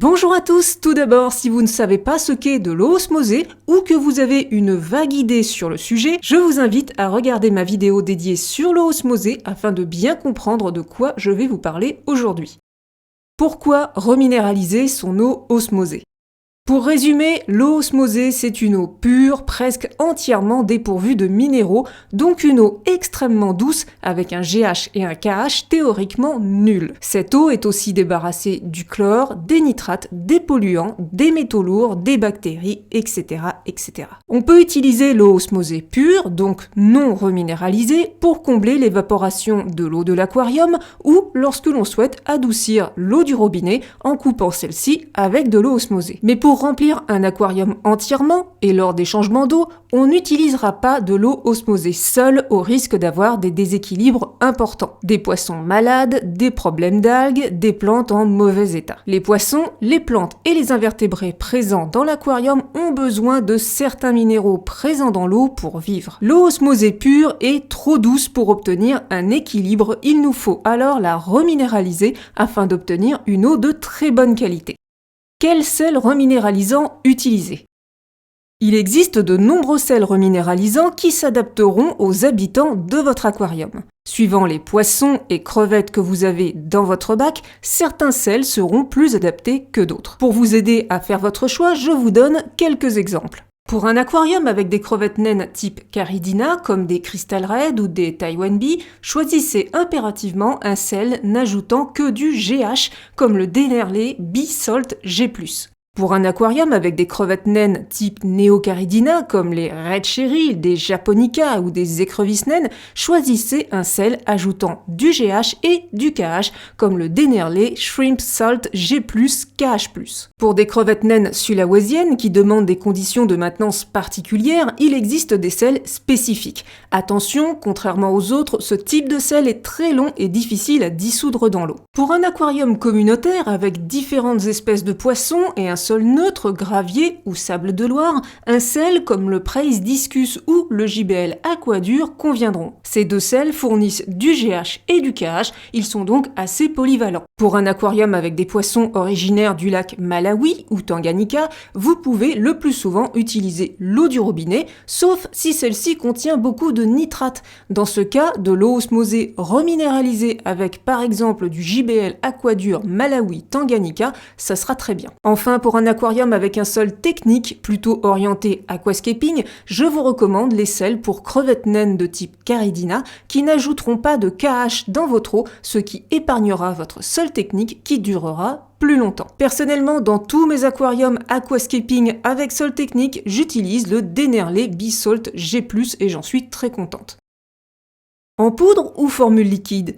Bonjour à tous, tout d'abord, si vous ne savez pas ce qu'est de l'eau osmosée ou que vous avez une vague idée sur le sujet, je vous invite à regarder ma vidéo dédiée sur l'eau osmosée afin de bien comprendre de quoi je vais vous parler aujourd'hui. Pourquoi reminéraliser son eau osmosée ? Pour résumer, l'eau osmosée, c'est une eau pure, presque entièrement dépourvue de minéraux, donc une eau extrêmement douce avec un GH et un KH théoriquement nuls. Cette eau est aussi débarrassée du chlore, des nitrates, des polluants, des métaux lourds, des bactéries, etc., etc. On peut utiliser l'eau osmosée pure, donc non reminéralisée, pour combler l'évaporation de l'eau de l'aquarium ou lorsque l'on souhaite adoucir l'eau du robinet en coupant celle-ci avec de l'eau osmosée. Mais pour remplir un aquarium entièrement et lors des changements d'eau, on n'utilisera pas de l'eau osmosée seule au risque d'avoir des déséquilibres importants. Des poissons malades, des problèmes d'algues, des plantes en mauvais état. Les poissons, les plantes et les invertébrés présents dans l'aquarium ont besoin de certains minéraux présents dans l'eau pour vivre. L'eau osmosée pure est trop douce pour obtenir un équilibre, il nous faut alors la reminéraliser afin d'obtenir une eau de très bonne qualité. Quels sels reminéralisants utiliser ? Il existe de nombreux sels reminéralisants qui s'adapteront aux habitants de votre aquarium. Suivant les poissons et crevettes que vous avez dans votre bac, certains sels seront plus adaptés que d'autres. Pour vous aider à faire votre choix, je vous donne quelques exemples. Pour un aquarium avec des crevettes naines type Caridina, comme des Crystal Red ou des Taiwan Bee, choisissez impérativement un sel n'ajoutant que du GH, comme le Dennerle Bee Salt G+. Pour un aquarium avec des crevettes naines type Neocaridina, comme les Red Cherry, des Japonica ou des écrevisses naines, choisissez un sel ajoutant du GH et du KH, comme le Dennerle Shrimp Salt G+, KH+. Pour des crevettes naines sulawesiennes qui demandent des conditions de maintenance particulières, il existe des sels spécifiques. Attention, contrairement aux autres, ce type de sel est très long et difficile à dissoudre dans l'eau. Pour un aquarium communautaire avec différentes espèces de poissons et un sol neutre, gravier ou sable de Loire, un sel comme le Praise Discus ou le JBL Aquadur conviendront. Ces deux sels fournissent du GH et du KH, ils sont donc assez polyvalents. Pour un aquarium avec des poissons originaires du lac Malawi ou Tanganyika, vous pouvez le plus souvent utiliser l'eau du robinet, sauf si celle-ci contient beaucoup de nitrates. Dans ce cas, de l'eau osmosée reminéralisée avec par exemple du JBL Aquadur Malawi Tanganyika, ça sera très bien. Enfin, pour un aquarium avec un sol technique plutôt orienté aquascaping, je vous recommande les sels pour crevettes naines de type Caridina qui n'ajouteront pas de KH dans votre eau, ce qui épargnera votre sol technique qui durera plus longtemps. Personnellement, dans tous mes aquariums aquascaping avec sol technique, j'utilise le Dennerle Bee Salt G+, et j'en suis très contente. En poudre ou formule liquide ?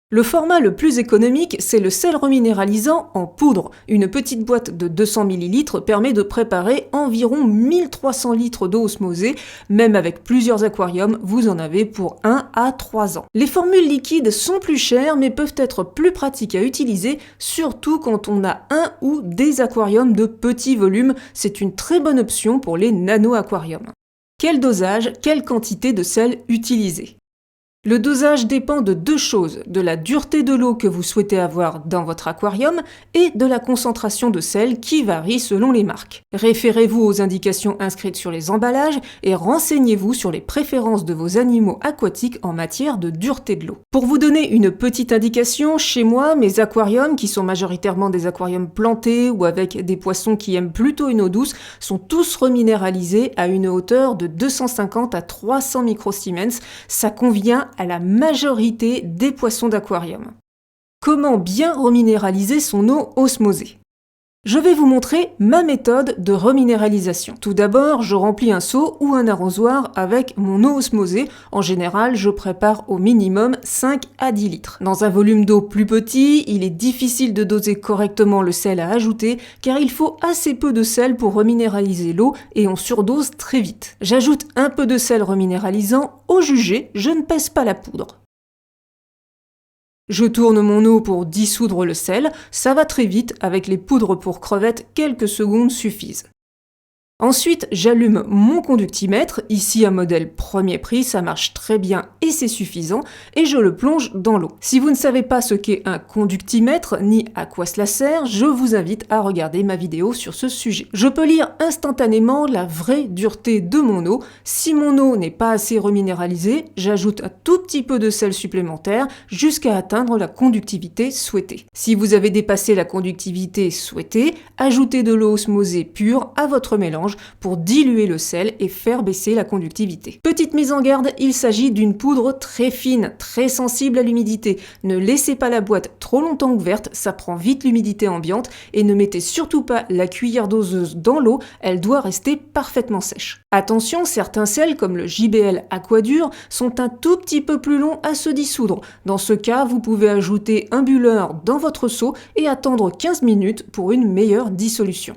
Le format le plus économique, c'est le sel reminéralisant en poudre. Une petite boîte de 200 ml permet de préparer environ 1300 litres d'eau osmosée. Même avec plusieurs aquariums, vous en avez pour 1 à 3 ans. Les formules liquides sont plus chères mais peuvent être plus pratiques à utiliser, surtout quand on a un ou des aquariums de petit volume. C'est une très bonne option pour les nano-aquariums. Quel dosage, quelle quantité de sel utiliser ? Le dosage dépend de deux choses, de la dureté de l'eau que vous souhaitez avoir dans votre aquarium et de la concentration de sel qui varie selon les marques. Référez-vous aux indications inscrites sur les emballages et renseignez-vous sur les préférences de vos animaux aquatiques en matière de dureté de l'eau. Pour vous donner une petite indication, chez moi, mes aquariums, qui sont majoritairement des aquariums plantés ou avec des poissons qui aiment plutôt une eau douce, sont tous reminéralisés à une hauteur de 250 à 300 microsiemens. Ça convient à la majorité des poissons d'aquarium. Comment bien reminéraliser son eau osmosée ? Je vais vous montrer ma méthode de reminéralisation. Tout d'abord, je remplis un seau ou un arrosoir avec mon eau osmosée. En général, je prépare au minimum 5 à 10 litres. Dans un volume d'eau plus petit, il est difficile de doser correctement le sel à ajouter car il faut assez peu de sel pour reminéraliser l'eau et on surdose très vite. J'ajoute un peu de sel reminéralisant. Au jugé, je ne pèse pas la poudre. Je tourne mon eau pour dissoudre le sel, ça va très vite, avec les poudres pour crevettes, quelques secondes suffisent. Ensuite, j'allume mon conductimètre, ici un modèle premier prix, ça marche très bien et c'est suffisant, et je le plonge dans l'eau. Si vous ne savez pas ce qu'est un conductimètre, ni à quoi cela sert, je vous invite à regarder ma vidéo sur ce sujet. Je peux lire instantanément la vraie dureté de mon eau. Si mon eau n'est pas assez reminéralisée, j'ajoute un tout petit peu de sel supplémentaire jusqu'à atteindre la conductivité souhaitée. Si vous avez dépassé la conductivité souhaitée, ajoutez de l'eau osmosée pure à votre mélange pour diluer le sel et faire baisser la conductivité. Petite mise en garde, il s'agit d'une poudre très fine, très sensible à l'humidité. Ne laissez pas la boîte trop longtemps ouverte, ça prend vite l'humidité ambiante, et ne mettez surtout pas la cuillère doseuse dans l'eau, elle doit rester parfaitement sèche. Attention, certains sels comme le JBL Aquadur sont un tout petit peu plus longs à se dissoudre. Dans ce cas, vous pouvez ajouter un bulleur dans votre seau et attendre 15 minutes pour une meilleure dissolution.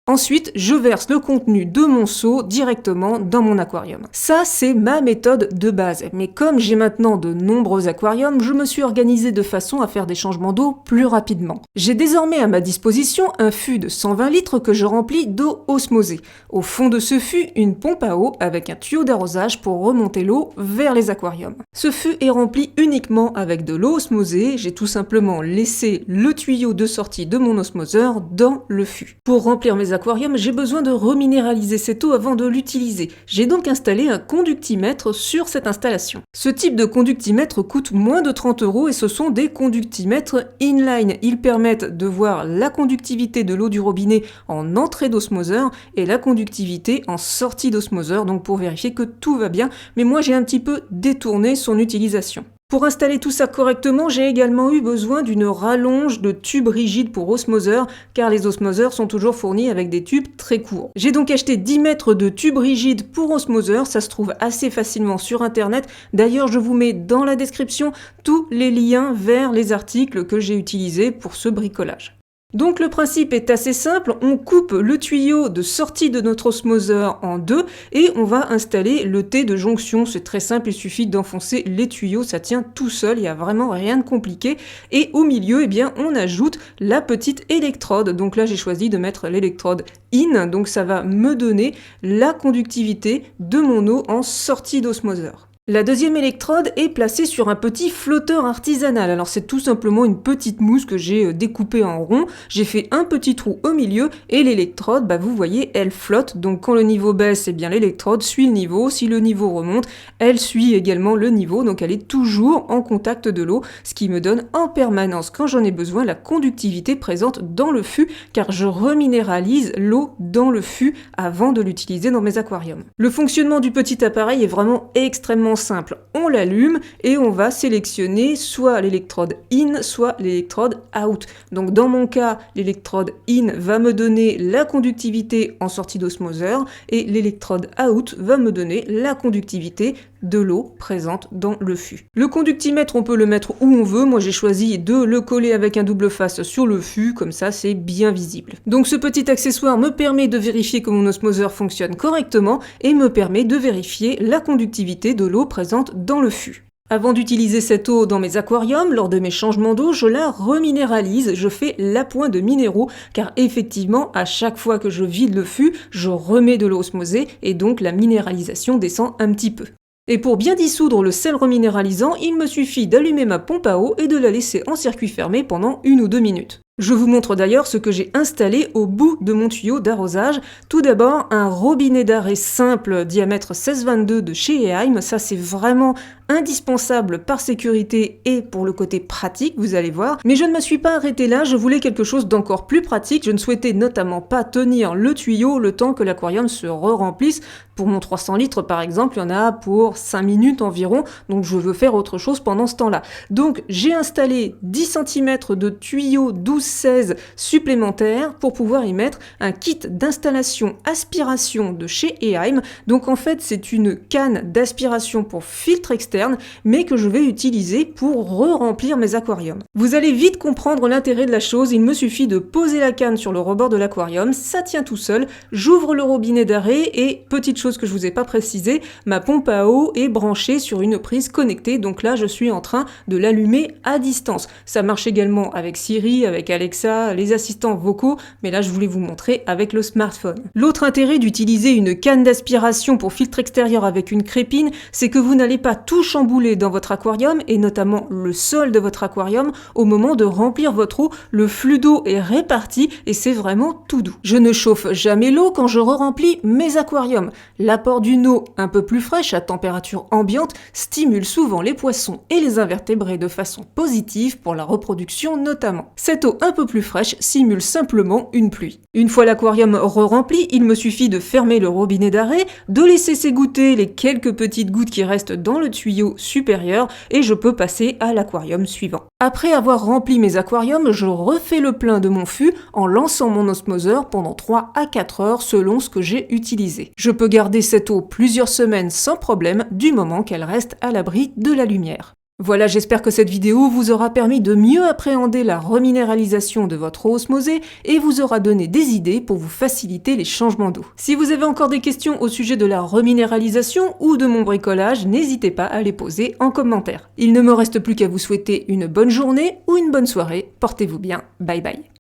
Ensuite, je verse le contenu de mon seau directement dans mon aquarium. Ça, c'est ma méthode de base. Mais comme j'ai maintenant de nombreux aquariums, je me suis organisé de façon à faire des changements d'eau plus rapidement. J'ai désormais à ma disposition un fût de 120 litres que je remplis d'eau osmosée. Au fond de ce fût, une pompe à eau avec un tuyau d'arrosage pour remonter l'eau vers les aquariums. Ce fût est rempli uniquement avec de l'eau osmosée. J'ai tout simplement laissé le tuyau de sortie de mon osmoseur dans le fût. Pour remplir mes aquarium, j'ai besoin de reminéraliser cette eau avant de l'utiliser. J'ai donc installé un conductimètre sur cette installation. Ce type de conductimètre coûte moins de 30 € et ce sont des conductimètres inline. Ils permettent de voir la conductivité de l'eau du robinet en entrée d'osmoseur et la conductivité en sortie d'osmoseur, donc pour vérifier que tout va bien, mais moi j'ai un petit peu détourné son utilisation. Pour installer tout ça correctement, j'ai également eu besoin d'une rallonge de tubes rigides pour osmoseur, car les osmoseurs sont toujours fournis avec des tubes très courts. J'ai donc acheté 10 mètres de tubes rigides pour osmoseur, ça se trouve assez facilement sur internet. D'ailleurs, je vous mets dans la description tous les liens vers les articles que j'ai utilisés pour ce bricolage. Donc le principe est assez simple, on coupe le tuyau de sortie de notre osmoseur en deux et on va installer le T de jonction. C'est très simple, il suffit d'enfoncer les tuyaux, ça tient tout seul, il n'y a vraiment rien de compliqué. Et au milieu, eh bien, on ajoute la petite électrode. Donc là, j'ai choisi de mettre l'électrode IN, donc ça va me donner la conductivité de mon eau en sortie d'osmoseur. La deuxième électrode est placée sur un petit flotteur artisanal. Alors c'est tout simplement une petite mousse que j'ai découpée en rond. J'ai fait un petit trou au milieu et l'électrode, vous voyez, elle flotte. Donc quand le niveau baisse, eh bien l'électrode suit le niveau. Si le niveau remonte, elle suit également le niveau. Donc elle est toujours en contact de l'eau, ce qui me donne en permanence, quand j'en ai besoin, la conductivité présente dans le fût, car je reminéralise l'eau dans le fût avant de l'utiliser dans mes aquariums. Le fonctionnement du petit appareil est vraiment extrêmement simple. On l'allume et on va sélectionner soit l'électrode in, soit l'électrode out. Donc dans mon cas, l'électrode in va me donner la conductivité en sortie d'osmoseur et l'électrode out va me donner la conductivité de l'eau présente dans le fût. Le conductimètre, on peut le mettre où on veut. Moi, j'ai choisi de le coller avec un double face sur le fût, comme ça, c'est bien visible. Donc ce petit accessoire me permet de vérifier que mon osmoseur fonctionne correctement et me permet de vérifier la conductivité de l'eau présente dans le fût. Avant d'utiliser cette eau dans mes aquariums, lors de mes changements d'eau, je la reminéralise, je fais l'appoint de minéraux, car effectivement, à chaque fois que je vide le fût, je remets de l'eau osmosée et donc la minéralisation descend un petit peu. Et pour bien dissoudre le sel reminéralisant, il me suffit d'allumer ma pompe à eau et de la laisser en circuit fermé pendant 1 ou 2 minutes. Je vous montre d'ailleurs ce que j'ai installé au bout de mon tuyau d'arrosage. Tout d'abord, un robinet d'arrêt simple diamètre 16-22 de chez Eheim. Ça, c'est vraiment indispensable par sécurité et pour le côté pratique, vous allez voir. Mais je ne me suis pas arrêtée là, je voulais quelque chose d'encore plus pratique. Je ne souhaitais notamment pas tenir le tuyau le temps que l'aquarium se re-remplisse. Pour mon 300 litres, par exemple, il y en a pour 5 minutes environ, donc je veux faire autre chose pendant ce temps-là. Donc, j'ai installé 10 cm de tuyau 12-16 supplémentaires pour pouvoir y mettre un kit d'installation aspiration de chez Eheim. Donc, en fait, c'est une canne d'aspiration pour filtre externe externe, mais que je vais utiliser pour re-remplir mes aquariums. Vous allez vite comprendre l'intérêt de la chose, il me suffit de poser la canne sur le rebord de l'aquarium, ça tient tout seul, j'ouvre le robinet d'arrêt et, petite chose que je vous ai pas précisé, ma pompe à eau est branchée sur une prise connectée, donc là je suis en train de l'allumer à distance. Ça marche également avec Siri, avec Alexa, les assistants vocaux, mais là je voulais vous montrer avec le smartphone. L'autre intérêt d'utiliser une canne d'aspiration pour filtre extérieur avec une crépine, c'est que vous n'allez pas tout chambouler dans votre aquarium, et notamment le sol de votre aquarium, au moment de remplir votre eau, le flux d'eau est réparti et c'est vraiment tout doux. Je ne chauffe jamais l'eau quand je re-remplis mes aquariums. L'apport d'une eau un peu plus fraîche à température ambiante stimule souvent les poissons et les invertébrés de façon positive pour la reproduction notamment. Cette eau un peu plus fraîche simule simplement une pluie. Une fois l'aquarium re-rempli, il me suffit de fermer le robinet d'arrêt, de laisser s'égoutter les quelques petites gouttes qui restent dans le tuyau supérieur et je peux passer à l'aquarium suivant. Après avoir rempli mes aquariums, je refais le plein de mon fût en lançant mon osmoseur pendant 3 à 4 heures selon ce que j'ai utilisé. Je peux garder cette eau plusieurs semaines sans problème du moment qu'elle reste à l'abri de la lumière. Voilà, j'espère que cette vidéo vous aura permis de mieux appréhender la reminéralisation de votre eau osmosée et vous aura donné des idées pour vous faciliter les changements d'eau. Si vous avez encore des questions au sujet de la reminéralisation ou de mon bricolage, n'hésitez pas à les poser en commentaire. Il ne me reste plus qu'à vous souhaiter une bonne journée ou une bonne soirée. Portez-vous bien. Bye bye.